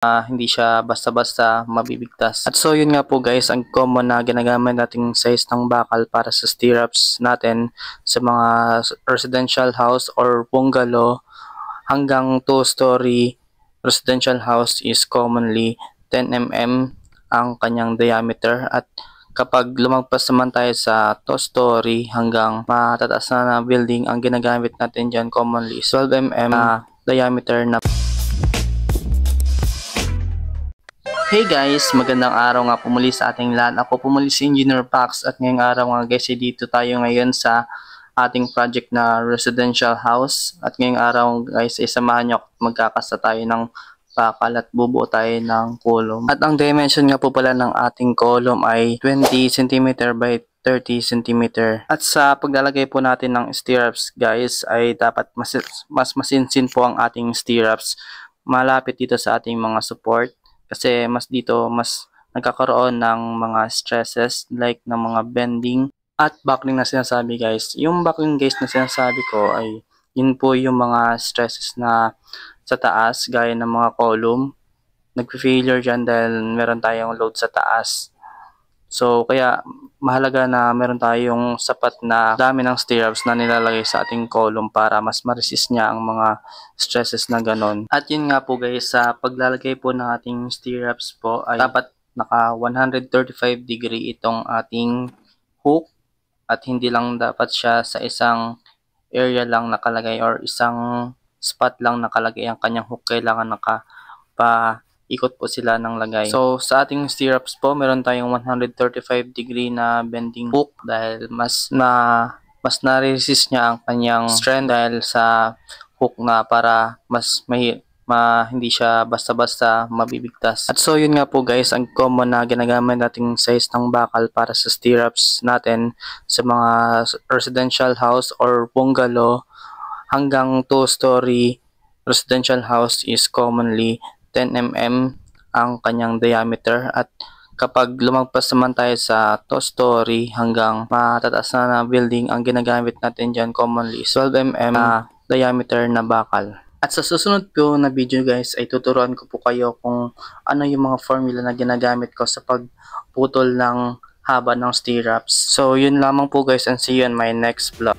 hindi siya basta-basta mabibigtas. At so yun nga po guys, ang common na ginagamit nating size ng bakal para sa stirrups natin sa mga residential house or bungalow hanggang 2-story residential house is commonly 10 mm ang kanyang diameter, at kapag lumagpas naman tayo sa 2-story hanggang matataas na building, ang ginagamit natin dyan commonly is 12 mm na diameter na. Hey guys, magandang araw nga po muli sa ating lahat. Ako po muli si Engineer Pax, at ngayong araw nga guys, dito tayo ngayon sa ating project na residential house. At ngayong araw guys, samahan nyo, magkakasta tayo ng bakal at bubuo tayo ng column. At ang dimension nga po pala ng ating column ay 20 cm by 30 cm. At sa paglalagay po natin ng stirrups guys, ay dapat mas masinsin po ang ating stirrups malapit dito sa ating mga support. Kasi mas nagkakaroon ng mga stresses like ng mga bending at buckling na sinasabi guys. Yung buckling guys na sinasabi ko ay yun po yung mga stresses na sa taas gaya ng mga column. Nagpe-failure dyan dahil meron tayong load sa taas. So kaya mahalaga na meron tayong sapat na dami ng stirrups na nilalagay sa ating column para mas ma-resist niya ang mga stresses na ganon. At yun nga po guys, sa paglalagay po ng ating stirrups po ay dapat naka 135 degree itong ating hook, at hindi lang dapat siya sa isang area lang nakalagay or isang spot lang nakalagay ang kanyang hook. Kailangan ikot po sila ng lagay. So sa ating stirrups po, meron tayong 135 degree na bending hook dahil mas na-resist niya ang kanyang strength dahil sa hook na, para hindi siya basta-basta mabibigtas. At so yun nga po guys, ang common na ginagamit nating size ng bakal para sa stirrups natin sa mga residential house or bungalow hanggang 2-story residential house is commonly 10 mm ang kanyang diameter, at kapag lumagpas naman tayo sa 2-story hanggang matataas na building, ang ginagamit natin dyan commonly is 12 mm na diameter na bakal. At sa susunod ko na video guys ay tuturuan ko po kayo kung ano yung mga formula na ginagamit ko sa pagputol ng haba ng stirrups. So yun lamang po guys, and see you in my next vlog.